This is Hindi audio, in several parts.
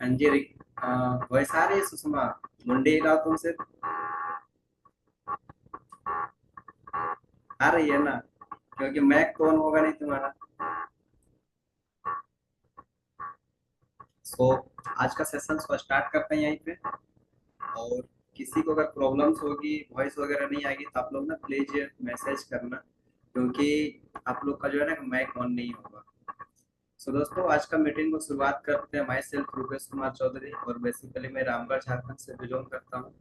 अंजीर। वॉइस आ रही है सुषमा? मुंडी हिलाओ तुमसे। आ रही है ना? क्योंकि मैक कौन होगा नहीं तुम्हारा। सो आज का सेशन को स्टार्ट करते हैं यहीं पे। और किसी को अगर प्रॉब्लम्स होगी, वॉइस वगैरह नहीं आएगी, तो आप लोग ना प्लीज मैसेज करना, क्योंकि आप लोग का जो है ना मैक ऑन नहीं होगा। सो दोस्तों, आज का मीटिंग को शुरुआत करते हैं। माई सेल्फ रूपेश कुमार चौधरी, और बेसिकली मैं रामगढ़ झारखंड से बिलोंग करता हूँ।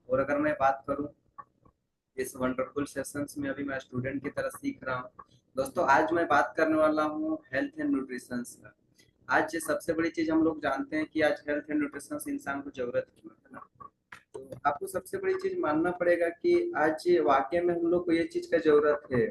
और अगर मैं बात करूँ इस वंडरफुल सेशंस में, अभी मैं स्टूडेंट की तरह सीख रहा हूँ। दोस्तों, आज मैं बात करने वाला हूँ हेल्थ एंड न्यूट्रिशन का। आज ये सबसे बड़ी चीज हम लोग जानते हैं कि आज हेल्थ एंड न्यूट्रिशन इंसान को जरूरत क्यों है ना। तो आपको सबसे बड़ी चीज मानना पड़ेगा कि आज वाकई में हम लोग को ये चीज का जरूरत है।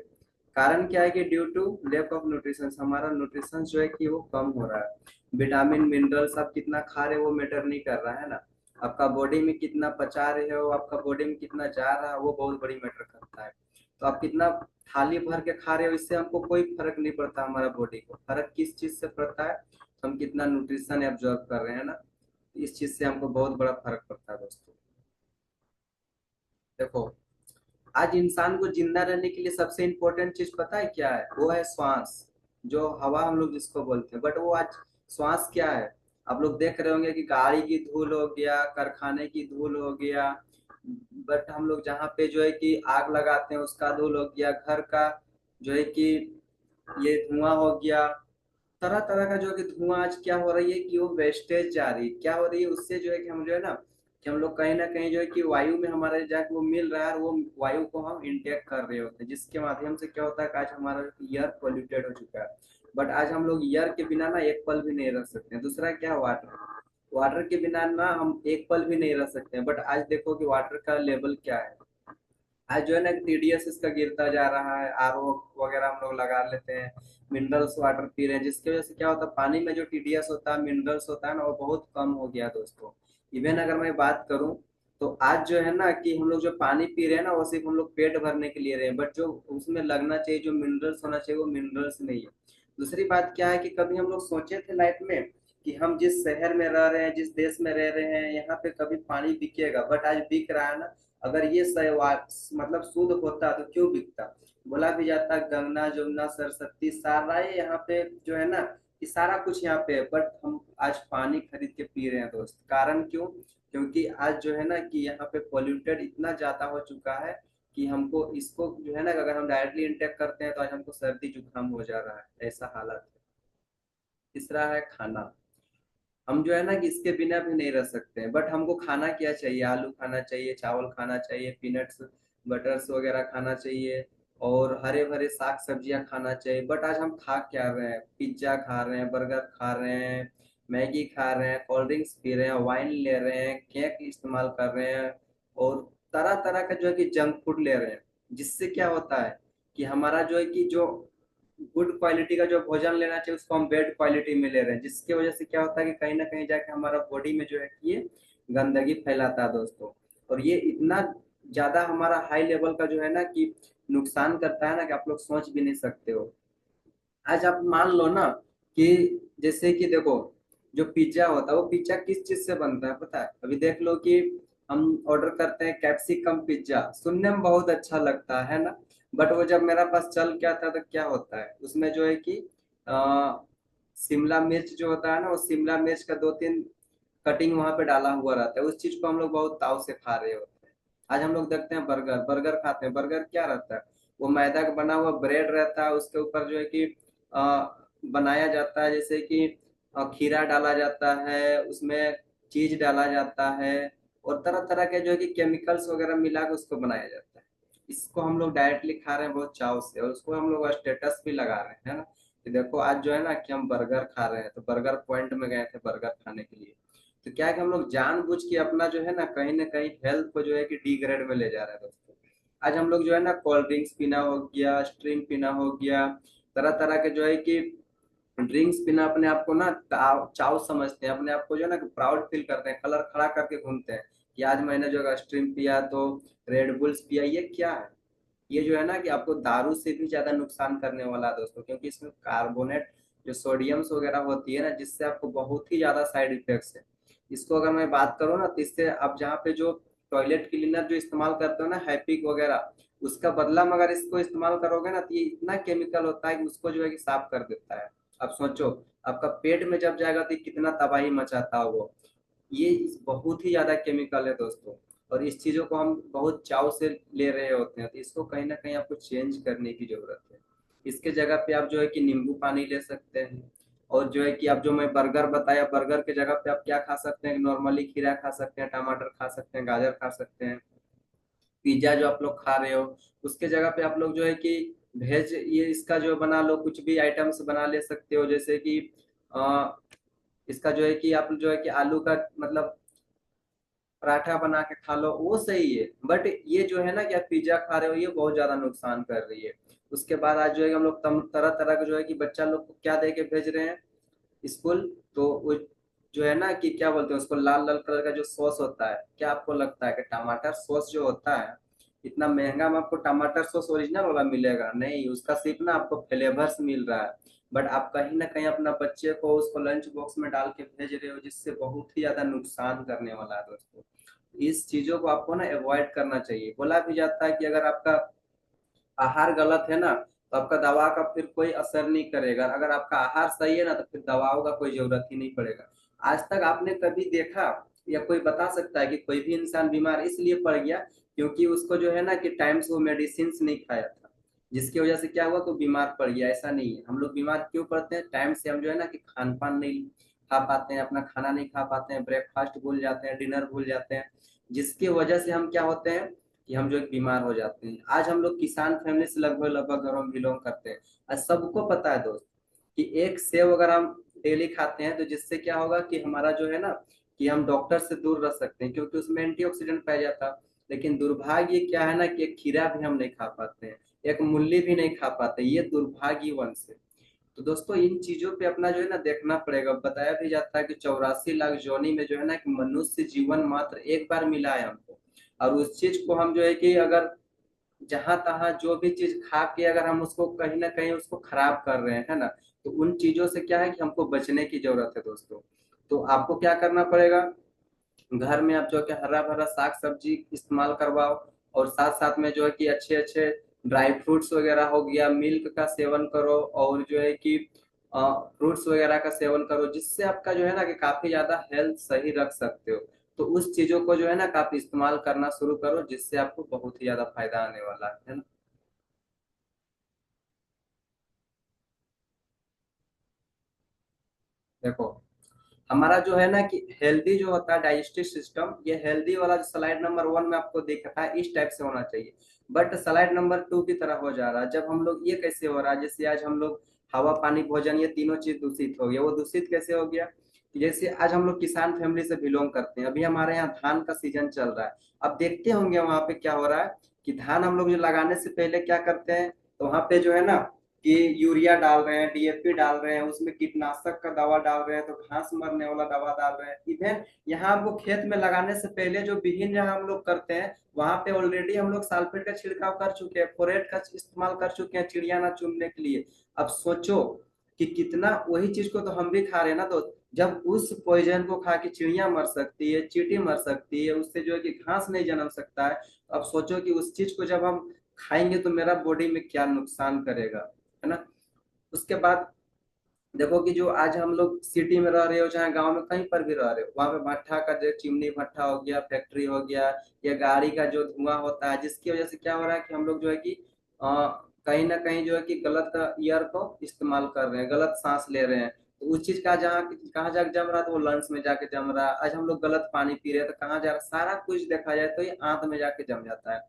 कारण क्या है कि due to lack of nutrition हमारा न्यूट्रिशन जो है कि वो कम हो रहा है। विटामिन मिनरल्स आप कितना खा रहे हो वो मैटर नहीं कर रहा है ना। आपका बॉडी में कितना पचा रहे हो, आपका बॉडी में कितना जा रहा है, वो बहुत बड़ी मैटर करता है। तो आप कितना थाली भर के खा रहे हो, इससे हमको कोई फर्क नहीं पड़ता। हमारा बॉडी को फर्क किस चीज से पड़ता है? हम कितना न्यूट्रिशन एब्जॉर्ब कर रहे हैं ना। इस चीज से हमको बहुत बड़ा फर्क पड़ता है दोस्तों। देखो, आज इंसान को जिंदा रहने के लिए सबसे इम्पोर्टेंट चीज पता है क्या है? वो है श्वास। जो हवा हम लोग जिसको बोलते हैं, बट वो आज श्वास क्या है? आप लोग देख रहे होंगे कि गाड़ी की धूल हो गया, कारखाने की धूल हो गया। बट हम लोग जहाँ पे जो है कि आग लगाते हैं उसका धूल हो गया, घर का जो है कि ये धुआं हो गया। तरह तरह का जो है कि धुआं आज क्या हो रही है कि वो वेस्टेज जा रही है। क्या हो रही है उससे? जो है कि हम जो है ना कि हम लोग कहीं ना कहीं जो है कि वायु में हमारे जाके वो मिल रहा है, और वो वायु को हम इंटेक कर रहे होते हैं, जिसके माध्यम से क्या होता है कि आज हमारा एयर पोल्यूटेड हो चुका है। बट आज हम लोग एयर के बिना ना एक पल भी नहीं रह सकते हैं। दूसरा क्या है? वाटर। वाटर के बिना ना हम एक पल भी नहीं रह सकते हैं। बट आज देखो कि वाटर का लेवल क्या है। आज जो है ना टीडीएस इसका गिरता जा रहा है। आरओ वगैरह हम लोग लगा लेते हैं, मिनरल्स वाटर पी रहे हैं, जिसकी वजह से क्या होता है, पानी में जो टीडीएस होता है, मिनरल्स होता है ना, वो बहुत कम हो गया दोस्तों। इवन अगर मैं बात करूं तो आज जो है ना कि हम लोग जो पानी पी रहे हैं ना, वो सिर्फ हम लोग पेट भरने के लिए रहे हैं, बट जो उसमें लगना चाहिए, जो मिनरल्स होना चाहिए, वो मिनरल्स नहीं है। दूसरी बात क्या है कि कभी हम लोग सोचे थे लाइफ में कि हम जिस शहर में रह रहे हैं, जिस देश में रह रहे हैं, यहाँ पे कभी पानी बिकेगा? बट आज बिक रहा है ना। अगर ये मतलब शुद्ध होता तो क्यों बिकता? बोला भी जाता गंगा जमुना सरस्वती सारा ये यहाँ पे जो है ना, ये सारा कुछ यहाँ पे है। बट हम आज पानी खरीद के पी रहे हैं दोस्त। कारण क्यों? क्योंकि आज जो है ना कि यहाँ पे पोल्यूटेड इतना ज्यादा हो चुका है कि हमको इसको जो है ना, अगर हम डायरेक्टली इंटेक करते हैं तो आज हमको सर्दी जुकाम हो जा रहा है, ऐसा हालत है। तीसरा है खाना। हम जो है ना कि इसके बिना भी नहीं रह सकते हैं। बट हमको खाना क्या चाहिए? आलू खाना चाहिए, चावल खाना चाहिए, पीनट्स बटर्स वगैरह खाना चाहिए, और हरे भरे साग सब्जियां खाना चाहिए। बट आज हम खा क्या रहे हैं? पिज्जा खा रहे हैं, बर्गर खा रहे हैं, मैगी खा रहे हैं, कोल्ड ड्रिंक्स पी रहे हैं, वाइन ले रहे हैं, केक इस्तेमाल कर रहे हैं, और तरह तरह का जो है कि जंक फूड ले रहे हैं। जिससे क्या होता है कि हमारा जो है कि जो गुड क्वालिटी का जो भोजन लेना चाहिए उसको हम बेड क्वालिटी में ले रहे हैं, जिसकी वजह से क्या होता है कि कहीं ना कहीं जाके हमारा बॉडी में जो है कि ये गंदगी फैलाता है दोस्तों। और ये इतना ज्यादा हमारा हाई लेवल का जो है ना कि नुकसान करता है ना, कि आप लोग सोच भी नहीं सकते हो। आज आप मान लो ना कि जैसे कि देखो, जो पिज्जा होता है वो पिज्जा किस चीज से बनता है पता है? अभी देख लो कि हम ऑर्डर करते हैं कैप्सिकम पिज्जा, सुनने में बहुत अच्छा लगता है ना। बट वो जब मेरा पास चल के आता है तो क्या होता है उसमें जो है कि आ, शिमला मिर्च जो होता है ना, वो शिमला मिर्च का दो तीन कटिंग वहां पे डाला हुआ रहता है। उस चीज को हम लोग बहुत ताव से खा रहे होते हैं। आज हम लोग देखते हैं बर्गर, बर्गर खाते हैं। बर्गर क्या रहता है? वो मैदा का बना हुआ ब्रेड रहता है, उसके ऊपर जो है कि अ, बनाया जाता है, जैसे कि खीरा डाला जाता है उसमें, चीज डाला जाता है, और तरह तरह के जो है कि केमिकल्स वगैरह मिला के उसको बनाया जाता है। इसको हम लोग डायरेक्टली खा रहे हैं बहुत चाव से, और उसको हम लोग स्टेटस भी लगा रहे हैं, है ना, कि देखो आज जो है ना कि हम बर्गर खा रहे हैं। तो बर्गर पॉइंट में गए थे बर्गर खाने के लिए। तो क्या है कि हम लोग जानबूझ के अपना जो है ना कहीं हेल्थ को जो है कि डिग्रेड में ले जा रहे हैं दोस्तों। आज हम लोग जो है ना कोल्ड ड्रिंक्स पीना हो गया, स्ट्रिंग पीना हो गया, तरह तरह के जो है कि ड्रिंक्स पीना अपने आप को ना चाव समझते हैं, अपने आप को जो है ना प्राउड फील करते हैं, कलर खड़ा करके घूमते हैं कि आज मैंने जो है स्ट्रिंग पिया तो रेड बुल्स पिया। ये क्या है? ये जो है ना कि आपको दारू से भी ज्यादा नुकसान करने वाला है दोस्तों, क्योंकि इसमें कार्बोनेट जो सोडियम्स वगैरह होती है ना, जिससे आपको बहुत ही ज्यादा साइड इफेक्ट्स है। इसको अगर मैं बात करूँ ना, तो इससे आप जहाँ पे जो टॉयलेट क्लीनर जो इस्तेमाल करते हो ना, हैपिक वगैरह, उसका बदला में अगर इसको इस्तेमाल करोगे ना, तो ये इतना केमिकल होता है कि उसको जो है कि साफ कर देता है। अब सोचो, आपका पेट में जब जाएगा तो ये कितना तबाही मचाता होगा। ये बहुत ही ज्यादा केमिकल है दोस्तों, और इस चीजों को हम बहुत चाव से ले रहे होते हैं, तो इसको कहीं ना कहीं आपको चेंज करने की जरूरत है। इसके जगह पे आप जो है कि नींबू पानी ले सकते हैं, और जो है कि आप जो मैं बर्गर बताया, बर्गर के जगह पे आप क्या खा सकते हैं, नॉर्मली खीरा खा सकते हैं, टमाटर खा सकते हैं, गाजर खा सकते हैं। पिज्जा जो आप लोग खा रहे हो, उसके जगह पे आप लोग जो है कि वेज ये इसका जो बना लो, कुछ भी आइटम्स बना ले सकते हो, जैसे कि अ, इसका जो है कि आप जो है कि आलू का मतलब पराठा बना के खा लो, वो सही है। बट ये जो है ना कि आप पिज्जा खा रहे हो, ये बहुत ज्यादा नुकसान कर रही है। उसके बाद आज जो है कि हम लोग तरह तरह के जो है कि बच्चा लोग को क्या दे के भेज रहे हैं स्कूल, तो वो जो है ना कि क्या बोलते हैं उसको, लाल लाल कलर का जो सॉस होता है, क्या आपको लगता है कि टमाटर सॉस जो होता है इतना महंगा में आपको टमाटर सॉस ओरिजिनल वाला मिलेगा? नहीं, उसका सिर्फ ना आपको फ्लेवर्स मिल रहा है। बट आप कहीं ना कहीं अपना बच्चे को उसको लंच बॉक्स में डाल के भेज रहे हो, जिससे बहुत ही ज्यादा नुकसान करने वाला है दोस्तों। इस चीजों को आपको ना अवॉइड करना चाहिए। बोला भी जाता है कि अगर आपका आहार गलत है ना, तो आपका दवा का फिर कोई असर नहीं करेगा। अगर आपका आहार सही है ना, तो फिर दवाओं का कोई जरूरत ही नहीं पड़ेगा। आज तक आपने कभी देखा या कोई बता सकता है कि कोई भी इंसान बीमार इसलिए पड़ गया क्योंकि उसको जो है ना कि टाइम से वो मेडिसिन नहीं खाया था, जिसकी वजह से क्या हुआ तो बीमार पड़ गया? ऐसा नहीं है। हम लोग बीमार क्यों पड़ते हैं? टाइम से हम जो है ना कि खान पान नहीं खा पाते हैं, अपना खाना नहीं खा पाते हैं, ब्रेकफास्ट भूल जाते हैं, डिनर भूल जाते हैं, जिसकी वजह से हम क्या होते हैं कि हम जो है बीमार हो जाते हैं। आज हम लोग किसान फैमिली से लगभग लगभग घरों में बिलोंग करते हैं। आज सबको पता है दोस्त कि एक सेव अगर हम डेली खाते हैं तो जिससे क्या होगा कि हमारा जो है ना कि हम डॉक्टर से दूर रह सकते हैं, क्योंकि उसमें एंटीऑक्सीडेंट पाया जाता है। लेकिन दुर्भाग्य क्या है ना कि एक खीरा भी हम नहीं खा पाते हैं, एक मूली भी नहीं खा पाते, ये दुर्भाग्यवंश है। तो दोस्तों इन चीजों पे अपना जो है ना देखना पड़ेगा। बताया भी जाता है कि 84 लाख जोनी में जो है ना कि मनुष्य जीवन मात्र एक बार मिला है हमको, और उस चीज को हम जो है कि अगर जहां तहां जो भी चीज खा के अगर हम उसको कहीं ना कहीं उसको खराब कर रहे हैं, है ना, तो उन चीजों से क्या है कि हमको बचने की जरूरत है दोस्तों। तो आपको क्या करना पड़ेगा, घर में आप जो है कि हरा भरा साग सब्जी इस्तेमाल करवाओ, और साथ साथ में जो है कि अच्छे अच्छे ड्राई फ्रूट्स वगैरह हो गया, मिल्क का सेवन करो, और जो है कि फ्रूट्स वगैरह का सेवन करो, जिससे आपका जो है ना कि काफी ज्यादा हेल्थ सही रख सकते हो। तो उस चीजों को जो है ना काफी इस्तेमाल करना शुरू करो, जिससे आपको बहुत ही ज्यादा फायदा आने वाला है ना। देखो, हमारा जो है ना कि हेल्दी जो होता है डाइजेस्टिव सिस्टम, ये हेल्दी वाला जो स्लाइड नंबर 1 में आपको दिख रहा है इस टाइप से होना चाहिए। बट स्लाइड नंबर 2 की तरह हो जा रहा है। जब हम लोग, ये कैसे हो रहा है, जैसे आज हम लोग हवा पानी भोजन ये तीनों चीज दूषित हो गया। वो दूषित कैसे हो गया कि जैसे आज हम लोग किसान फैमिली से बिलोंग करते हैं, अभी हमारे यहाँ धान का सीजन चल रहा है। अब देखते होंगे वहां पे क्या हो रहा है कि धान हम लोग जो लगाने से पहले क्या करते हैं, तो वहां पे जो है ना कि यूरिया डाल रहे हैं, डीएपी डाल रहे हैं, उसमें कीटनाशक का दवा डाल रहे हैं, तो घास मरने वाला दवा डाल रहे हैं। इधर यहाँ हमको खेत में लगाने से पहले जो बिहीन जहाँ हम लोग करते हैं, वहां पे ऑलरेडी हम लोग सल्फेट का छिड़काव कर चुके हैं, फोरेट का इस्तेमाल कर चुके हैं चिड़िया ना चुनने के लिए। अब सोचो कि कितना वही चीज को तो हम भी खा रहे हैं ना। तो जब उस पॉइजन को खा के चिड़िया मर सकती है, चींटी मर सकती है, उससे जो है कि घास नहीं जन्म सकता है, तो अब सोचो कि उस चीज को जब हम खाएंगे तो मेरा बॉडी में क्या नुकसान करेगा, है ना। उसके बाद देखो कि जो आज हम लोग सिटी में रह रहे हो चाहे गांव में कहीं पर भी रह रहे हो, वहां पे भट्ठा का जो चिमनी भट्ठा हो गया, फैक्ट्री हो गया, या गाड़ी का जो धुआं होता है, जिसकी वजह से क्या हो रहा है कि हम लोग जो है कि कहीं ना कहीं जो है कि गलत एयर को इस्तेमाल कर रहे हैं, गलत सांस ले रहे हैं। तो उस चीज का जहाँ कहाँ जाके जम रहा है, तो वो लंग्स में जाके जम रहा है। आज हम लोग गलत पानी पी रहे हैं, तो कहाँ जा रहा है, सारा कुछ देखा जाए तो ये आंत में जाके जम जाता है।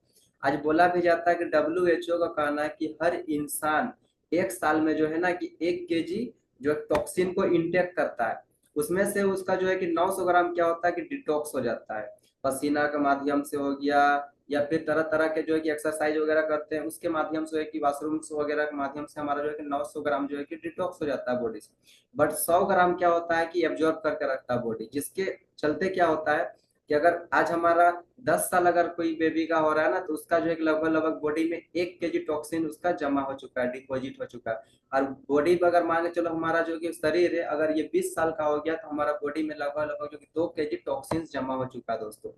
आज बोला भी जाता है कि WHO का कहना है कि हर इंसान एक साल में जो है ना कि 1 kg जो टॉक्सिन को इंटेक करता है, उसमें से उसका जो है कि 900 ग्राम क्या होता है कि डिटॉक्स हो जाता है। पसीना के माध्यम से हो गया, या फिर तरह तरह के जो है कि एक्सरसाइज वगैरह करते हैं उसके माध्यम से है कि वॉशरूम वगैरह के माध्यम से हमारा जो है कि 900 ग्राम जो है कि डिटॉक्स हो जाता है बॉडी से। बट 100 ग्राम क्या होता है कि एब्जॉर्ब करके रखता है बॉडी, जिसके चलते क्या होता है कि अगर आज हमारा 10 साल अगर कोई बेबी का हो रहा है ना, तो उसका जो है लगभग लगभग बॉडी में 1 केजी टॉक्सिन उसका जमा हो चुका है, डिपॉजिट हो चुका है। और बॉडी पर अगर मान के चलो हमारा जो कि शरीर है, अगर ये 20 साल का हो गया, तो हमारा बॉडी में लगभग लगभग जो कि 2 केजी टॉक्सिन जमा हो चुका है दोस्तों।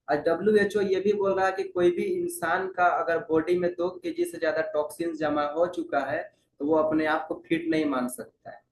आज WHO ये भी बोल रहा है कि कोई भी इंसान का अगर बॉडी में 2 केजी से ज्यादा टॉक्सिन जमा हो चुका है, तो वो अपने आप को फिट नहीं मान सकता है।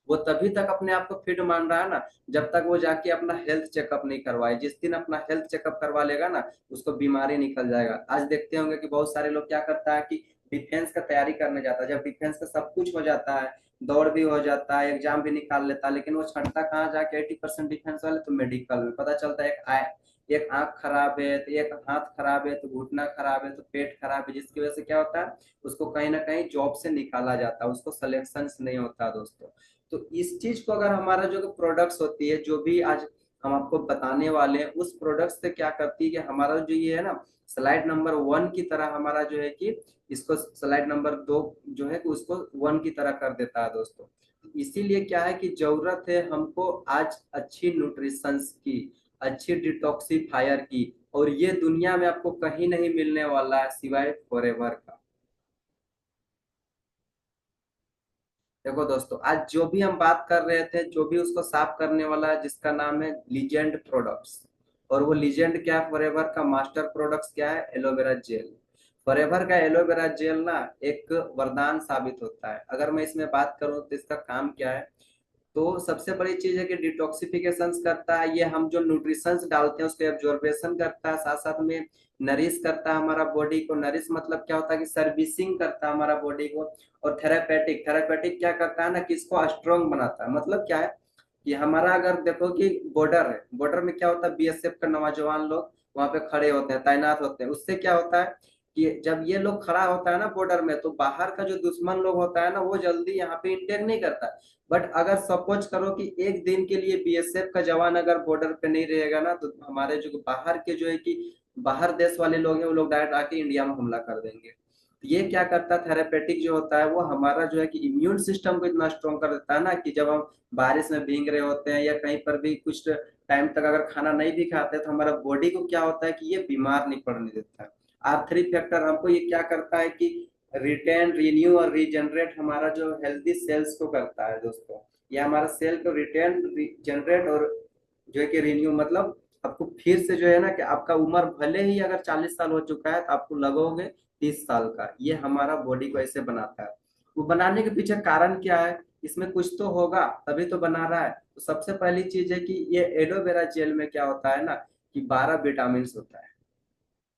वो तभी तक अपने आप को फिट मान रहा है ना, जब तक वो जाके अपना हेल्थ चेकअप नहीं करवाए। जिस दिन अपना हेल्थ चेकअप करवा लेगा ना, उसको बीमारी निकल जाएगा। आज देखते होंगे कि बहुत सारे लोग क्या करता है कि डिफेंस का तैयारी करने जाता है, जब डिफेंस का सब कुछ हो जाता है, दौड़ भी हो जाता है, एग्जाम भी निकाल लेता है, लेकिन वो छंटता कहाँ जाके 80% डिफेंस वाले, तो मेडिकल में पता चलता है एक आंख खराब है, तो एक हाथ खराब है, तो घुटना खराब है, तो पेट खराब है, जिसकी वजह से क्या होता है, उसको कहीं ना कहीं जॉब से निकाला जाता है, उसको सिलेक्शन नहीं होता दोस्तों। तो इस चीज को अगर हमारा जो प्रोडक्ट्स होती है, जो भी आज हम आपको बताने वाले हैं, उस प्रोडक्ट्स से क्या करती है कि हमारा जो ये है ना, स्लाइड नंबर 1 की तरह हमारा जो है कि इसको स्लाइड नंबर 2 जो है कि उसको 1 की तरह कर देता है दोस्तों। इसीलिए क्या है कि जरूरत है हमको आज अच्छी न्यूट्रिशंस की, अच्छी डिटॉक्सिफायर की, और ये दुनिया में आपको कहीं नहीं मिलने वाला है सिवाय फॉरएवर का। देखो दोस्तों, आज जो भी हम बात कर रहे थे, जो भी उसको साफ करने वाला है, जिसका नाम है लीजेंड प्रोडक्ट्स। और वो लीजेंड क्या है, फॉरएवर का मास्टर प्रोडक्ट्स क्या है, एलोवेरा जेल। फॉरएवर का एलोवेरा जेल ना एक वरदान साबित होता है। अगर मैं इसमें बात करूं तो इसका काम क्या है, तो सबसे बड़ी चीज है कि डिटॉक्सिफिकेशन करता है। ये हम जो न्यूट्रिशंस डालते हैं उसको एब्जॉर्बेशन करता है, साथ साथ में नरिश करता है हमारा बॉडी को। नरिश मतलब क्या होता है कि सर्विसिंग करता है हमारा बॉडी को। और थेरापेटिक, थेरापेटिक क्या करता है ना, कि इसको स्ट्रॉन्ग बनाता है। मतलब क्या है कि हमारा अगर देखो कि बॉर्डर है, बॉर्डर में क्या होता है, BSF का नौजवान लोग वहां पे खड़े होते हैं, तैनात होते हैं। उससे क्या होता है कि जब ये लोग खड़ा होता है ना बॉर्डर में, तो बाहर का जो दुश्मन लोग होता है ना, वो जल्दी यहाँ पे इंटेक नहीं करता। बट अगर सपोज करो कि एक दिन के लिए BSF का जवान अगर बॉर्डर पे नहीं रहेगा ना, तो हमारे जो बाहर के जो है कि बाहर देश वाले लोग हैं, वो लोग डायरेक्ट आके इंडिया में हमला कर देंगे। तो ये क्या करता है, थेरापेटिक जो होता है वो हमारा जो है कि इम्यून सिस्टम को इतना स्ट्रॉन्ग कर देता है ना, कि जब हम बारिश में भीग रहे होते हैं या कहीं पर भी कुछ टाइम तक अगर खाना नहीं भी खाते, तो हमारा बॉडी को क्या होता है कि ये बीमार नहीं पड़ने देता है। R3 फैक्टर हमको ये क्या करता है कि रिटेन, रिन्यू और रीजनरेट हमारा जो हेल्दी सेल्स को करता है दोस्तों। ये हमारा सेल को रिटेन, जनरेट और जो है कि रिन्यू, मतलब आपको फिर से जो है ना कि आपका उम्र भले ही अगर 40 साल हो चुका है, तो आपको लगोगे 30 साल का। ये हमारा बॉडी को ऐसे बनाता है। वो बनाने के पीछे कारण क्या है, इसमें कुछ तो होगा तभी तो बना रहा है। तो सबसे पहली चीज है कि ये एलोवेरा जेल में क्या होता है ना, कि 12 विटामिन होता है।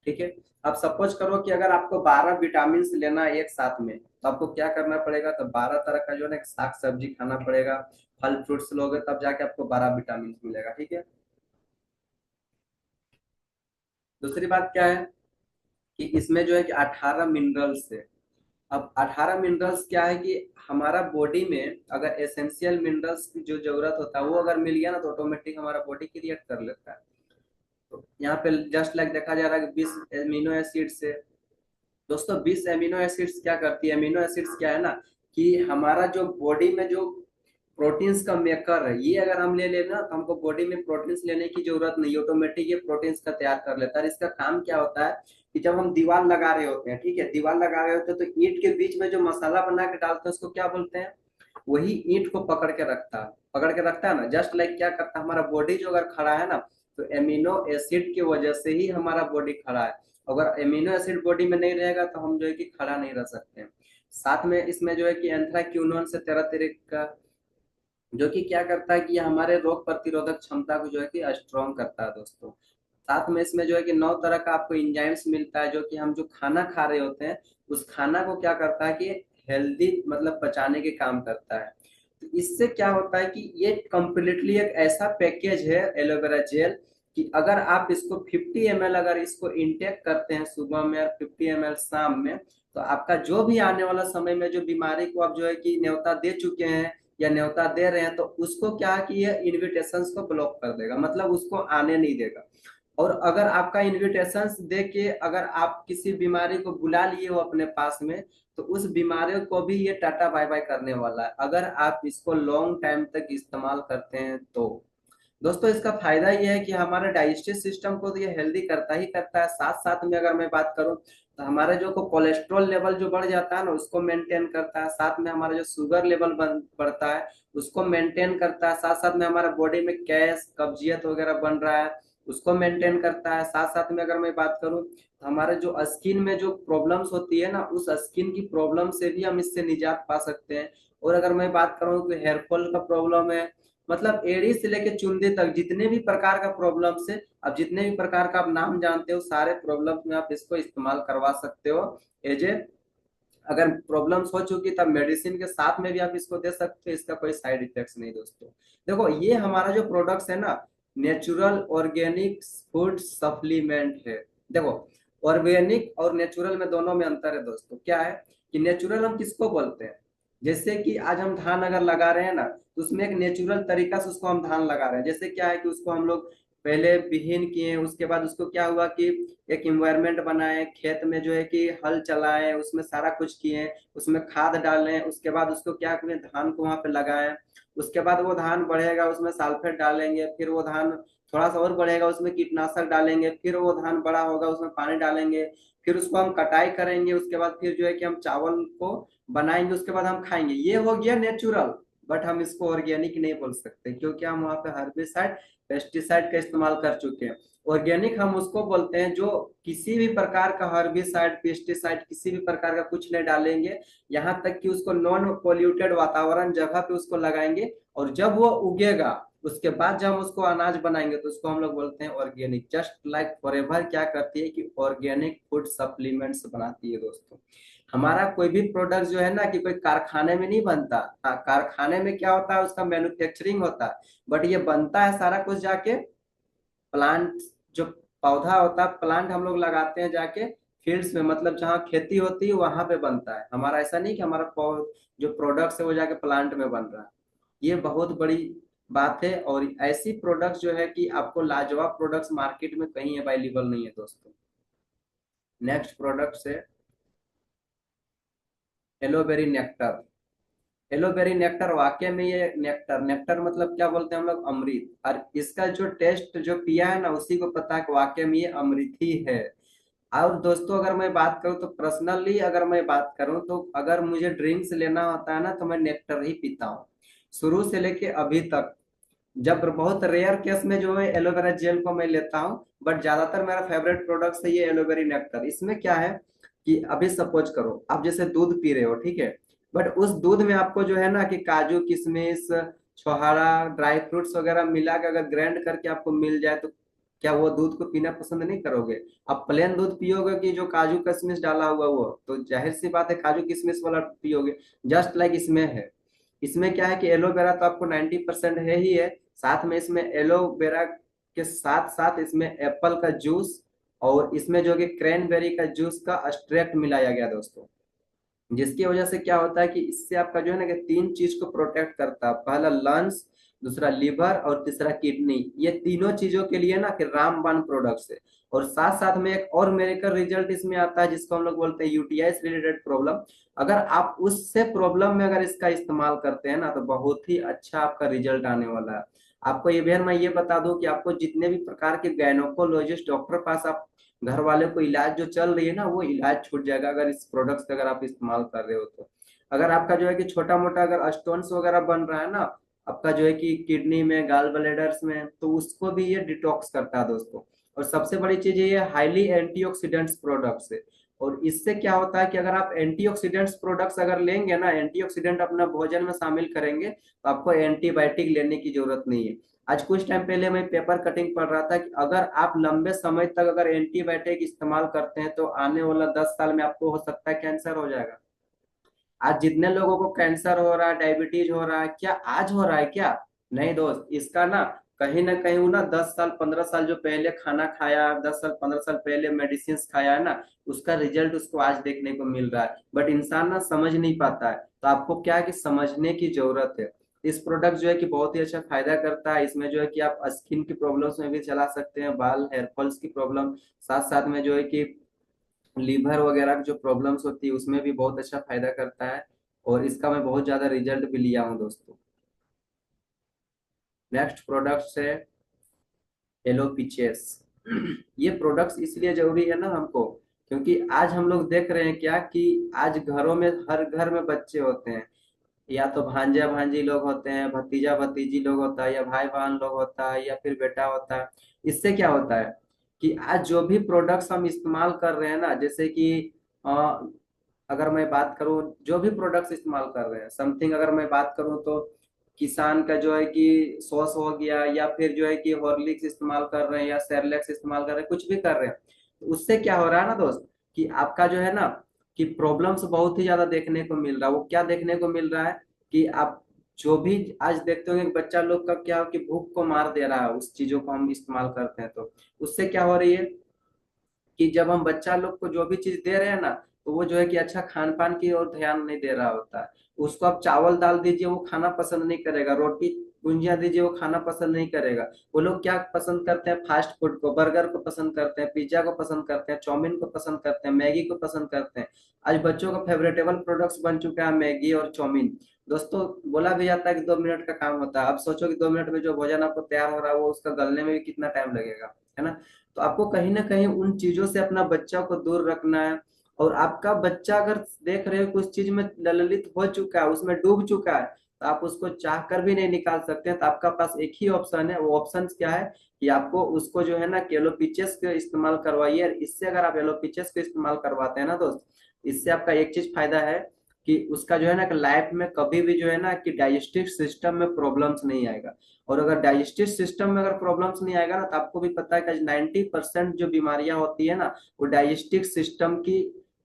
ठीक है। अब सपोज करो कि अगर आपको 12 विटामिन लेना है एक साथ में, तो आपको क्या करना पड़ेगा, तो 12 तरह का जो है ना साग सब्जी खाना पड़ेगा। फल फ्रूट्स लोगे तब जाके आपको 12 विटामिन मिलेगा। ठीक है। दूसरी बात क्या है कि इसमें जो है कि 18 मिनरल्स है। अब 18 मिनरल्स क्या है कि हमारा बॉडी में अगर एसेंशियल मिनरल्स की जो जरूरत होता है वो अगर मिल गया ना, तो ऑटोमेटिक हमारा बॉडी क्रिएट कर लेता है। तो यहाँ पे जस्ट लाइक देखा जा रहा है कि 20 एमिनो एसिड से, दोस्तों 20 एमिनो एसिड्स क्या करती है, एमिनो एसिड्स क्या है ना, कि हमारा जो बॉडी में जो प्रोटीन्स का मेकर है, ये अगर हम ले लेना, तो हमको बॉडी में प्रोटीन्स लेने की जरूरत नहीं, ऑटोमेटिक ये प्रोटीन्स का तैयार कर लेता है। इसका काम क्या होता है कि जब हम दीवार लगा रहे होते हैं, ठीक है, दीवार लगा रहे होते हैं, तो ईंट के बीच में जो मसाला बना के डालते हैं उसको क्या बोलते हैं, वही ईंट को पकड़ के रखता है, पकड़ के रखता है ना। जस्ट लाइक क्या करता है हमारा बॉडी जो अगर खड़ा है ना, तो एमिनो एसिड की वजह से ही हमारा बॉडी खड़ा है। अगर एमिनो एसिड बॉडी में नहीं रहेगा, तो हम जो है कि खड़ा नहीं रह सकते हैं। साथ में इसमें जो है कि एंथ्राक्यूनोन से तरह तरह का, जो कि क्या करता है कि ये हमारे रोग प्रतिरोधक क्षमता को जो है कि स्ट्रॉन्ग करता है दोस्तों। साथ में इसमें जो है कि 9 तरह का आपको इंजाइम्स मिलता है, जो कि हम जो खाना खा रहे होते हैं, उस खाना को क्या करता है कि हेल्दी मतलब पचाने के काम करता है। तो इससे क्या होता है कि ये कंप्लीटली एक ऐसा पैकेज है एलोवेरा जेल, कि अगर आप इसको 50 ml अगर इसको इंटेक करते हैं सुबह में और 50 ml शाम में, तो आपका जो भी आने वाला समय में जो बीमारी को आप जो है कि न्योता दे चुके हैं या न्योता दे रहे हैं, तो उसको क्या है कि ये इन्विटेशंस को ब्लॉक कर देगा, मतलब उसको आने नहीं देगा। और अगर आपका इन्विटेशंस दे के अगर आप किसी बीमारी को बुला लिए हो अपने पास में, तो उस बीमारी को भी ये टाटा बाय बाय करने वाला है, अगर आप इसको लॉन्ग टाइम तक इस्तेमाल करते हैं तो। दोस्तों इसका फायदा ये है कि हमारे डाइजेस्टिव सिस्टम को तो ये हेल्दी करता ही करता है, साथ साथ में अगर मैं बात करूं तो हमारे जो को कोलेस्ट्रॉल लेवल जो बढ़ जाता है ना उसको मेंटेन करता है, साथ में हमारा जो शुगर लेवल बढ़ता है उसको मेंटेन करता है, साथ साथ में हमारे बॉडी में गैस कब्जियत वगैरह बन रहा है उसको मेंटेन करता है। साथ साथ में अगर मैं बात करूं तो हमारे जो स्किन में जो प्रॉब्लम्स होती है ना उस स्किन की प्रॉब्लम से भी हम इससे निजात पा सकते हैं। और अगर मैं बात करूं तो हेयर फॉल का प्रॉब्लम है, मतलब एड़ी से लेके चुंडी तक जितने भी प्रकार का प्रॉब्लम है, अब जितने भी प्रकार का आप नाम जानते हो सारे प्रॉब्लम्स में आप इसको इस्तेमाल करवा सकते हो। एज ए अगर प्रॉब्लम्स हो चुकी तब मेडिसिन के साथ में भी आप इसको दे सकते हो, इसका कोई साइड इफेक्ट्स नहीं दोस्तों। देखो ये हमारा जो प्रोडक्ट्स है ना नेचुरल ऑर्गेनिक फूड सप्लीमेंट है। देखो ऑर्गेनिक और नेचुरल में दोनों में अंतर है दोस्तों। क्या है कि नेचुरल हम किसको बोलते हैं, जैसे कि आज हम धान अगर लगा रहे हैं ना तो उसमें एक नेचुरल तरीका से उसको हम धान लगा रहे हैं। जैसे क्या है कि उसको हम लोग पहले बिहीन किए, उसके बाद उसको क्या हुआ कि एक इन्वायरमेंट बनाए, खेत में जो है कि हल चलाएं, उसमें सारा कुछ किए, उसमें खाद डालें, उसके बाद उसको क्या करें धान को वहां पे लगाएं। उसके बाद वो धान बढ़ेगा उसमें सल्फेट डालेंगे, फिर वो धान थोड़ा सा और बढ़ेगा उसमें कीटनाशक डालेंगे, फिर वो धान बड़ा होगा उसमें पानी डालेंगे, फिर उसको हम कटाई करेंगे, उसके बाद फिर जो है कि हम चावल को बनाएंगे, उसके बाद हम खाएंगे। ये हो गया नेचुरल। बट हम इसको ऑर्गेनिक नहीं बोल सकते क्योंकि हम वहां पे हर्बिसाइड पेस्टिसाइड का इस्तेमाल कर चुके हैं। ऑर्गेनिक हम उसको बोलते हैं जो किसी भी प्रकार का हर्बिसाइड पेस्टिसाइड किसी भी प्रकार का कुछ नहीं डालेंगे, यहाँ तक कि उसको नॉन पोल्यूटेड वातावरण जगह पे उसको लगाएंगे, और जब वो उगेगा उसके बाद जब हम उसको अनाज बनाएंगे तो उसको हम लोग बोलते हैं ऑर्गेनिक। जस्ट लाइक फॉरएवर क्या करती है कि ऑर्गेनिक फूड सप्लीमेंट्स बनाती है दोस्तों। हमारा कोई भी प्रोडक्ट जो है ना कि कोई कारखाने में नहीं बनता। हाँ, कारखाने में क्या होता है उसका मैन्युफैक्चरिंग होता है, बट ये बनता है सारा कुछ जाके प्लांट, जो पौधा होता है प्लांट हम लोग लगाते हैं जाके फील्ड्स में, मतलब जहाँ खेती होती है वहां पे बनता है हमारा। ऐसा नहीं कि हमारा जो प्रोडक्ट्स है वो जाके प्लांट में बन रहा है। ये बहुत बड़ी बात है, और ऐसी प्रोडक्ट्स जो है कि आपको लाजवाब प्रोडक्ट्स मार्केट में कहीं अवेलेबल नहीं है दोस्तों। नेक्स्ट प्रोडक्ट है एलोवेरी नेक्टर। एलोवेरी नेक्टर वाकई में ये नेक्टर नेक्टर मतलब क्या बोलते हैं हम लोग अमृत, और इसका जो टेस्ट जो पिया है ना उसी को पता है कि वाकई में ये अमृत ही है। और दोस्तों अगर मैं बात करूं तो पर्सनली अगर मैं बात करूं तो अगर मुझे ड्रिंक्स लेना होता है ना तो मैं नेक्टर ही पीता हूँ शुरू से लेके अभी तक। जब बहुत रेयर केस में जो है एलोवेरा जेल को मैं लेता हूँ, बट ज्यादातर मेरा फेवरेट प्रोडक्ट है ये एलोवेरी नेक्टर। इसमें क्या है कि अभी सपोज करो आप जैसे दूध पी रहे हो, ठीक है, बट उस दूध में आपको जो है ना कि काजू किशमिश छोहाड़ा ड्राई फ्रूट्स वगैरह मिला के अगर ग्राइंड करके आपको मिल जाए तो क्या वो दूध को पीना पसंद नहीं करोगे? आप प्लेन दूध पियोगे कि जो काजू किशमिश डाला हुआ वो? तो जाहिर सी बात है काजू किशमिश वाला पियोगे। जस्ट लाइक इसमें है। इसमें क्या है कि एलोवेरा तो आपको 90% है ही है, साथ में इसमें एलोवेरा के साथ साथ इसमें एप्पल का जूस और इसमें जो कि क्रैनबेरी का जूस का एक्सट्रैक्ट मिलाया गया दोस्तों, जिसकी वजह से क्या होता है कि इससे आपका जो है ना कि तीन चीज को प्रोटेक्ट करता है। पहला लंग्स, दूसरा लीवर और तीसरा किडनी। ये तीनों चीजों के लिए ना कि रामबाण प्रोडक्ट्स है। और साथ साथ में एक और मेडिकल रिजल्ट इसमें आता है जिसको हम लोग बोलते हैं यूटीआई रिलेटेड प्रॉब्लम। अगर आप उससे प्रॉब्लम में अगर इसका इस्तेमाल करते हैं ना तो बहुत ही अच्छा आपका रिजल्ट आने वाला है। आपको ये बहन मैं ये बता दूं कि आपको जितने भी प्रकार के गायनोकोलॉजिस्ट डॉक्टर पास आप घर वाले को इलाज जो चल रही है ना वो इलाज छूट जाएगा अगर इस प्रोडक्ट्स का अगर आप इस्तेमाल कर रहे हो तो। अगर आपका जो है कि छोटा मोटा अगर स्टोन्स वगैरह बन रहा है ना आपका जो है कि किडनी में गाल ब्लैडर्स में, तो उसको भी ये डिटॉक्स करता है दोस्तों। और सबसे बड़ी चीज ये हाईली एंटीऑक्सीडेंट्स प्रोडक्ट्स है। और इससे क्या होता है कि अगर आप एंटीऑक्सीडेंट्स प्रोडक्ट्स अगर लेंगे ना, एंटीऑक्सीडेंट अपना भोजन में शामिल करेंगे तो आपको एंटीबायोटिक लेने की जरूरत नहीं है। आज कुछ टाइम पहले मैं पेपर कटिंग पढ़ रहा था कि अगर आप लंबे समय तक अगर एंटीबायोटिक इस्तेमाल करते हैं तो आने वाला 10 साल में आपको हो सकता है कैंसर हो जाएगा। आज जितने लोगों को कैंसर हो रहा है डायबिटीज हो रहा है, क्या आज हो रहा है क्या? नहीं दोस्त, इसका ना कहीं वो ना 10 साल 15 साल जो पहले खाना खाया, 10 साल 15 साल पहले मेडिसिन खाया है ना उसका रिजल्ट उसको आज देखने को मिल रहा है। बट इंसान ना समझ नहीं पाता है, तो आपको क्या है कि समझने की जरूरत है। इस प्रोडक्ट जो है कि बहुत ही अच्छा फायदा करता है। इसमें जो है कि आप स्किन की प्रॉब्लम्स में भी चला सकते हैं, बाल हेयर फॉल्स की प्रॉब्लम, साथ साथ में जो है कि लीवर वगैरह की जो प्रॉब्लम्स होती है उसमें भी बहुत अच्छा फायदा करता है। और इसका मैं बहुत ज्यादा रिजल्ट भी लिया हूँ दोस्तों। नेक्स्ट प्रोडक्ट है एलो पीचेस। ये प्रोडक्ट्स इसलिए जरूरी है ना हमको, क्योंकि आज हम लोग देख रहे हैं क्या कि आज घरों में, हर घर में बच्चे होते हैं। या तो भांजा भांजी लोग होते हैं, भतीजा भतीजी लोग होता है, या भाई बहन लोग होता है, या फिर बेटा होता है। इससे क्या होता है कि आज जो भी प्रोडक्ट्स हम इस्तेमाल कर रहे हैं ना, जैसे कि अ, अगर मैं बात करूं, जो भी प्रोडक्ट्स इस्तेमाल कर रहे हैं समथिंग, अगर मैं बात करूं तो किसान का जो है कि सॉस हो गया, या फिर जो है कि हॉर्लिक्स इस्तेमाल कर रहे हैं, या सेरेलैक्स इस्तेमाल कर रहे हैं, कुछ भी कर रहे हैं, तो उससे क्या हो रहा है ना दोस्त, कि आपका जो है ना कि प्रॉब्लम्स बहुत ही ज्यादा देखने को मिल रहा है। वो क्या देखने को मिल रहा है कि आप जो भी आज देखते होंगे कि बच्चा लोग का क्या हो कि भूख को मार दे रहा है उस चीजों को हम इस्तेमाल करते हैं, तो उससे क्या हो रही है कि जब हम बच्चा लोग को जो भी चीज दे रहे हैं ना, तो वो जो है कि अच्छा खान पान की ओर ध्यान नहीं दे रहा होता है। उसको आप चावल दाल दीजिए वो खाना पसंद नहीं करेगा, रोटी गुंजिया दीजिए वो खाना पसंद नहीं करेगा। वो लोग क्या पसंद करते हैं, फास्ट फूड को, बर्गर को पसंद करते हैं, पिज्जा को पसंद करते हैं, चाउमीन को पसंद करते हैं, मैगी को पसंद करते हैं। आज बच्चों का फेवरेटेबल प्रोडक्ट्स बन चुका है मैगी और चाउमीन। दोस्तों, बोला भी जाता है कि 2 मिनट का काम होता है। अब सोचो कि 2 मिनट में जो भोजन आपको तैयार हो रहा है वो उसका गलने में भी कितना टाइम लगेगा, है ना। तो आपको कहीं ना कहीं उन चीजों से अपना बच्चा को दूर रखना है। और आपका बच्चा अगर देख रहे हो कि उस चीज में ललित हो चुका है, उसमें डूब चुका है, तो आप उसको चाह कर भी नहीं निकाल सकते। तो आपका पास एक ही ऑप्शन है, वो ऑप्शन क्या है कि आपको उसको जो है ना केलो पिचेस का इस्तेमाल करवाइए। और इससे अगर आप एलो पिचेस का इस्तेमाल करवाते हैं ना दोस्त, इससे आपका एक चीज फायदा है कि उसका जो है ना लाइफ में कभी भी जो है ना कि डाइजेस्टिव सिस्टम में प्रॉब्लम्स नहीं आएगा। और अगर डाइजेस्टिव सिस्टम में अगर प्रॉब्लम्स नहीं आएगा ना, तो आपको भी पता है कि 90% जो बीमारियां होती है ना, वो डाइजेस्टिव सिस्टम की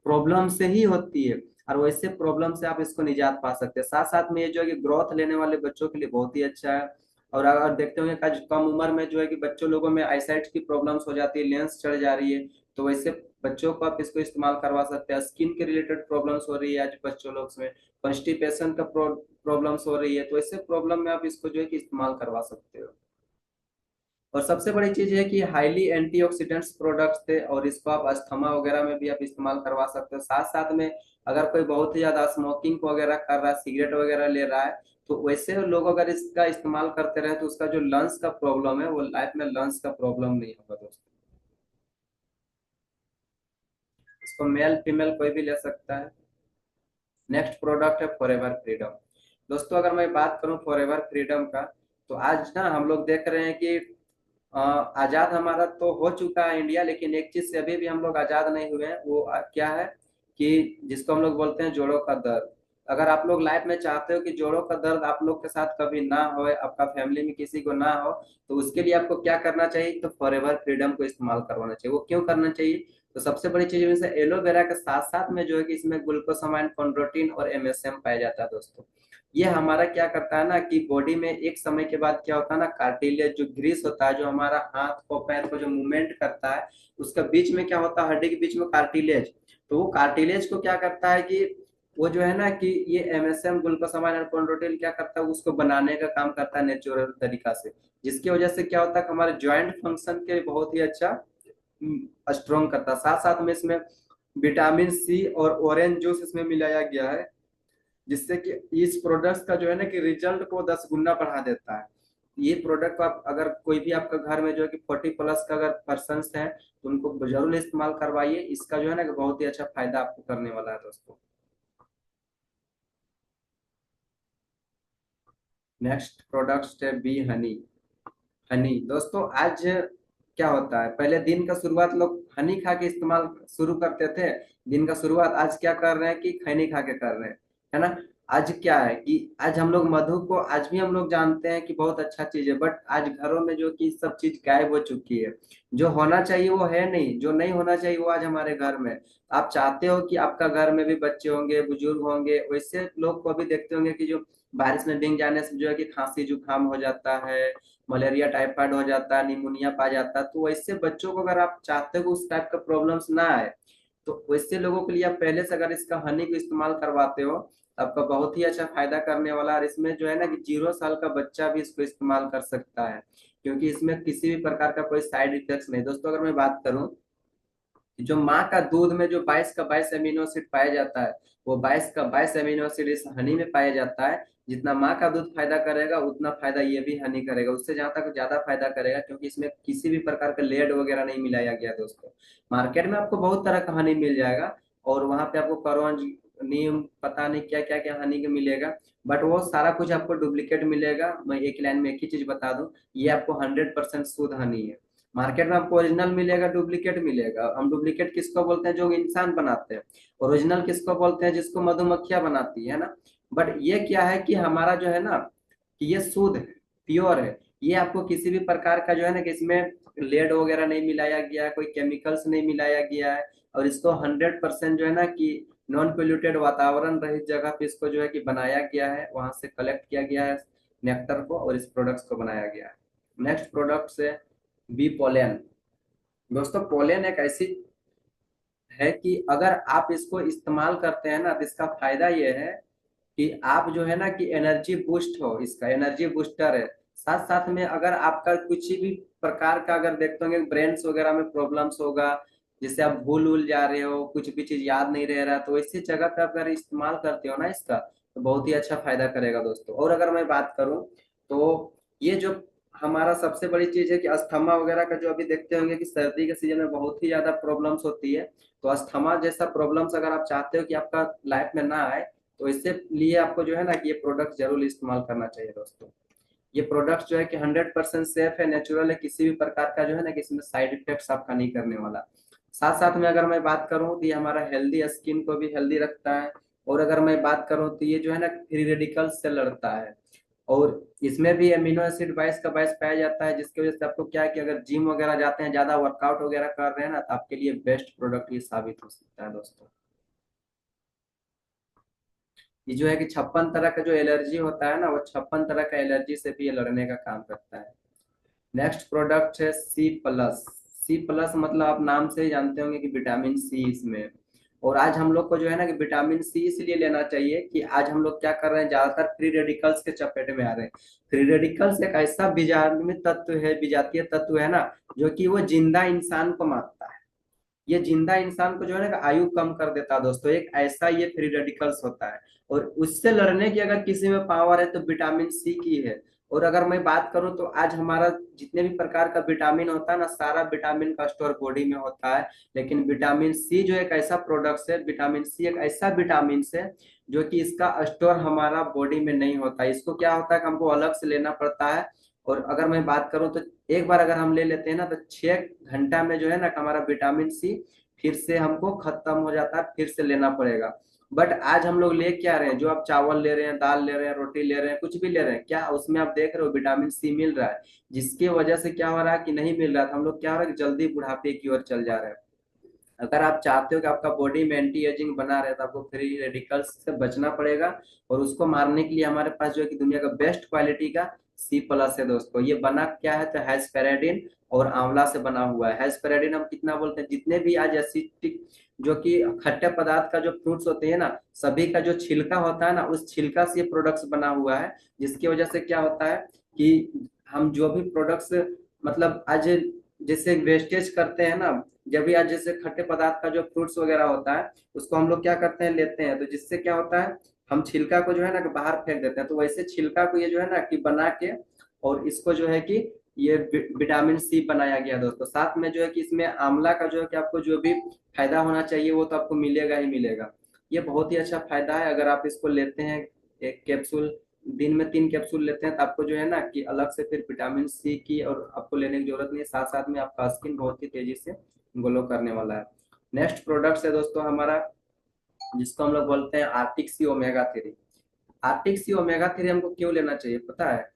प्रॉब्लम से ही होती है। और वैसे प्रॉब्लम से आप इसको निजात पा सकते हैं। साथ साथ में ये जो है कि ग्रोथ लेने वाले बच्चों के लिए बहुत ही अच्छा है। और अगर देखते होंगे कि आज कम उम्र में जो है कि बच्चों लोगों में आईसाइट की प्रॉब्लम्स हो जाती है, लेंस चढ़ जा रही है, तो वैसे बच्चों को आप इसको इस्तेमाल करवा सकते हैं। स्किन के रिलेटेड प्रॉब्लम्स हो रही है आज बच्चों लोग में, कॉन्स्टिपेशन का प्रॉब्लम्स हो रही है, तो ऐसे प्रॉब्लम में आप इसको जो है कि इस्तेमाल करवा सकते हो। और सबसे बड़ी चीज है कि हाईली एंटीऑक्सीडेंट्स प्रोडक्ट्स थे, और इसको आप अस्थमा वगैरह में भी आप इस्तेमाल करवा सकते हो। साथ साथ में अगर कोई बहुत ही ज्यादा स्मोकिंग वगैरह कर रहा है, सिगरेट वगैरह ले रहा है, तो वैसे लोग अगर इसका इस्तेमाल करते रहे तो उसका जो लंग्स का प्रॉब्लम है वो लाइफ में लंग्स का प्रॉब्लम नहीं होगा दोस्तों। इसको मेल फीमेल कोई भी ले सकता है। नेक्स्ट प्रोडक्ट है फॉरएवर फ्रीडम। दोस्तों, अगर मैं बात करूं फॉरएवर फ्रीडम का, तो आज ना हम लोग देख रहे हैं कि आजाद हमारा तो हो चुका है इंडिया, लेकिन एक चीज से अभी भी हम लोग आजाद नहीं हुए हैं। वो क्या है कि जिसको हम लोग बोलते हैं जोड़ों का दर्द। अगर आप लोग लाइफ में चाहते हो कि जोड़ों का दर्द आप लोग के साथ कभी ना हो, आपका फैमिली में किसी को ना हो, तो उसके लिए आपको क्या करना चाहिए, तो फॉरएवर फ्रीडम को इस्तेमाल करवाना चाहिए। वो क्यों करना चाहिए, तो सबसे बड़ी चीज में से एलोवेरा के साथ साथ में जो है कि इसमें ग्लूकोसामाइन, कॉन्ड्रोटिन और एमएसएम पाया जाता है दोस्तों। ये हमारा क्या करता है ना कि बॉडी में एक समय के बाद क्या होता है ना, कार्टिलेज जो ग्रीस होता है, जो हमारा हाथ को पैर को जो मूवमेंट करता है, उसका बीच में क्या होता है, हड्डी के बीच में कार्टिलेज। तो वो कार्टिलेज को क्या करता है कि वो जो है ना कि ये एमएसएम, ग्लूकोसामाइन और कॉन्ड्रोटिन क्या करता है, उसको बनाने का काम करता है नेचुरल तरीका से। जिसकी वजह से क्या होता है कि हमारे ज्वाइंट फंक्शन के बहुत ही अच्छा स्ट्रॉन्ग करता है। साथ साथ में इसमें विटामिन सी और ऑरेंज जूस इसमें मिलाया गया है, जिससे कि इस प्रोडक्ट्स का जो है ना कि रिजल्ट को 10 गुना बढ़ा देता है। ये प्रोडक्ट आप अगर कोई भी आपका घर में जो है कि 40+ का अगर पर्सन है, तो उनको जरूर इस्तेमाल करवाइए। इसका जो है ना कि बहुत ही अच्छा फायदा आपको करने वाला है दोस्तों। नेक्स्ट प्रोडक्ट है बी हनी। हनी दोस्तों, आज क्या होता है, पहले दिन का शुरुआत लोग हनी खा के इस्तेमाल शुरू करते थे। दिन का शुरुआत आज क्या कर रहे हैं कि खैनी खा के कर रहे हैं, है ना। आज क्या है कि आज हम लोग मधु को आज भी हम लोग जानते हैं कि बहुत अच्छा चीज है, बट आज घरों में जो कि सब चीज गायब हो चुकी है। जो होना चाहिए वो है नहीं, जो नहीं होना चाहिए वो आज हमारे घर में। आप चाहते हो कि आपका घर में भी बच्चे होंगे, बुजुर्ग होंगे, वैसे लोग को भी देखते होंगे कि जो बारिश में भीग जाने से जो है कि खांसी जुकाम हो जाता है, मलेरिया टाइफाइड हो जाता है, निमोनिया पा जाता है। तो वैसे बच्चों को अगर आप चाहते हो कि उस टाइप का प्रॉब्लम्स ना आए, तो वैसे लोगों के लिए आप पहले से अगर इसका हनी को इस्तेमाल करवाते हो, तो आपका बहुत ही अच्छा फायदा करने वाला है। और इसमें जो है ना कि 0 साल का बच्चा भी इसको इस्तेमाल कर सकता है, क्योंकि इसमें किसी भी प्रकार का कोई साइड इफेक्ट नहीं। दोस्तों, अगर मैं बात करूं जो माँ का दूध में जो 22 का 22 अमीनो एसिड पाया जाता है, वो 22 का 22 अमीनो एसिड इस हनी में पाया जाता है। जितना माँ का दूध फायदा करेगा उतना फायदा ये भी हनी करेगा, उससे जहां तक ज्यादा फायदा करेगा, क्योंकि इसमें किसी भी प्रकार का लेड वगैरह नहीं मिलाया गया दोस्तों। मार्केट में आपको बहुत तरह का हनी मिल जाएगा, और वहां पे आपको करौंज, नीम, पता नहीं क्या क्या क्या हनी का मिलेगा, बट वो सारा कुछ आपको डुप्लीकेट मिलेगा। मैं एक लाइन में एक ही चीज बता दूं, ये आपको 100% शुद्ध हनी है। मार्केट में आपको ओरिजिनल मिलेगा, डुप्लीकेट मिलेगा। हम डुप्लीकेट किसको बोलते हैं? जो इंसान बनाते हैं। ओरिजिनल किसको बोलते हैं? जिसको मधुमक्खियां बनाती है ना। बट ये क्या है कि हमारा जो है ना, कि ये शुद्ध है, प्योर है। ये आपको किसी भी प्रकार का जो है ना, कि इसमें लेड वगैरह नहीं मिलाया गया है, कोई केमिकल्स नहीं मिलाया गया है। और इसको 100% जो है ना कि नॉन पोल्यूटेड वातावरण रहित जगह पे इसको जो है कि बनाया गया है, वहां से कलेक्ट किया गया है नेक्टर को, और इस प्रोडक्ट्स को बनाया गया है। नेक्स्ट प्रोडक्ट से बी पोलेन। दोस्तों पोलेन एक ऐसी है कि अगर आप इसको इस्तेमाल करते हैं ना, तो इसका फायदा ये है कि आप जो है ना कि एनर्जी बूस्ट हो, इसका एनर्जी बूस्टर है। साथ साथ में अगर आपका कुछ भी प्रकार का अगर देखते होंगे ब्रेन्स वगैरह में प्रॉब्लम्स होगा, जिससे आप भूल उल जा रहे हो, कुछ भी चीज याद नहीं रह रहा, तो इसी जगह पे अगर इस्तेमाल करते हो ना इसका, तो बहुत ही अच्छा फायदा करेगा दोस्तों। और अगर मैं बात करूं तो ये जो हमारा सबसे बड़ी चीज है कि अस्थमा वगैरह का, जो अभी देखते होंगे कि सर्दी के सीजन में बहुत ही ज्यादा प्रॉब्लम्स होती है। तो अस्थमा जैसा प्रॉब्लम्स अगर आप चाहते हो कि आपका लाइफ में ना आए, तो इससे लिए आपको जो है ना कि ये प्रोडक्ट जरूर इस्तेमाल करना चाहिए दोस्तों। ये प्रोडक्ट जो है कि 100% सेफ है, नेचुरल है, किसी भी प्रकार का जो है ना कि इसमें साइड इफेक्ट्स आपका नहीं करने वाला। साथ साथ में अगर मैं बात करूं तो ये हमारा हेल्दी स्किन को भी हेल्दी रखता है। और अगर मैं बात करूं तो ये जो है ना फ्री रेडिकल्स से लड़ता है। और इसमें भी अमीनो एसिड 22 का 22 पाया जाता है, जिसकी वजह से आपको क्या है कि अगर जिम वगैरह जाते हैं, ज्यादा वर्कआउट वगैरह कर रहे हैं ना, तो आपके लिए बेस्ट प्रोडक्ट ये साबित हो सकता है दोस्तों। ये जो है कि 56 तरह का जो एलर्जी होता है ना, वो 56 तरह का एलर्जी से भी ये लड़ने का काम करता है। नेक्स्ट प्रोडक्ट है सी प्लस। सी प्लस मतलब आप नाम से ही जानते होंगे कि विटामिन सी इसमें। और आज हम लोग को जो है ना कि विटामिन सी इसलिए लेना चाहिए कि आज हम लोग क्या कर रहे हैं, ज्यादातर फ्री रेडिकल्स के चपेट में आ रहे हैं। फ्री रेडिकल्स एक ऐसा बीजाणु तत्व है, विजातीय तत्व है ना, जो कि वो जिंदा इंसान को मारता है। ये जिंदा इंसान को जो है ना आयु कम कर देता है दोस्तों, एक ऐसा ये फ्री रेडिकल्स होता है। और उससे लड़ने की अगर किसी में पावर है तो विटामिन सी की है। और अगर मैं बात करूं तो आज हमारा जितने भी प्रकार का विटामिन होता है ना, सारा विटामिन का स्टोर बॉडी में होता है। लेकिन विटामिन सी जो एक ऐसा प्रोडक्ट है, विटामिन सी एक ऐसा विटामिन है जो कि इसका स्टोर हमारा बॉडी में नहीं होता है। इसको क्या होता है कि हमको अलग से लेना पड़ता है। और अगर मैं बात करूं तो एक बार अगर हम ले लेते हैं ना, तो 6 घंटा में जो है ना हमारा विटामिन सी फिर से हमको खत्म हो जाता है, फिर से लेना पड़ेगा। बट आज हम लोग ले क्या रहे हैं, जो आप चावल ले रहे हैं, दाल ले रहे हैं, रोटी ले रहे हैं, कुछ भी ले रहे हैं, क्या उसमें आप देख रहे हो विटामिन सी मिल रहा है? जिसकी वजह से क्या हो रहा है कि नहीं मिल रहा था, हम लोग क्या हो रहा है कि जल्दी बुढ़ापे की ओर चल जा रहे हैं। अगर आप चाहते हो कि आपका बॉडी में एंटी एजिंग बना रहे, तो आपको फ्री रेडिकल्स से बचना पड़ेगा। और उसको मारने के लिए हमारे पास जो है कि दुनिया का बेस्ट क्वालिटी का सी प्लस है दोस्तों। ये बना क्या है, तो हेस्पेरेडिन और आंवला से बना हुआ है। हेस्पेरेडिन हम कितना बोलते हैं, जितने भी आज एसिडिक जो कि खट्टे पदार्थ का जो फ्रूट्स होते हैं ना, सभी का जो छिलका होता है ना, उस छिलका से ये प्रोडक्ट्स बना हुआ है। जिसकी वजह से क्या होता है कि हम जो भी प्रोडक्ट्स, मतलब आज जैसे वेस्टेज करते हैं ना, जब भी आज जैसे खट्टे पदार्थ का जो फ्रूट्स वगैरह होता है, उसको हम लोग क्या करते हैं, लेते हैं, तो जिससे क्या होता है, हम छिलका को जो है ना कि बाहर फेंक देते हैं। तो वैसे छिलका को ये जो है ना कि बना के, और इसको जो है कि ये विटामिन सी बनाया गया दोस्तों। साथ में जो है कि इसमें आंवला का जो है कि आपको जो भी फायदा होना चाहिए वो तो आपको मिलेगा ही मिलेगा। ये बहुत ही अच्छा फायदा है अगर आप इसको लेते हैं। एक कैप्सूल, दिन में 3 कैप्सूल लेते हैं, तो आपको जो है ना कि अलग से फिर विटामिन सी की और आपको लेने की जरूरत नहीं है। साथ साथ में आपका स्किन बहुत ही तेजी से ग्लो करने वाला है। नेक्स्ट प्रोडक्ट है दोस्तों हमारा, जिसको हम लोग बोलते हैं आर्टिक सी ओमेगा 3। आर्टिक सी ओमेगा 3 हमको क्यों लेना चाहिए पता है?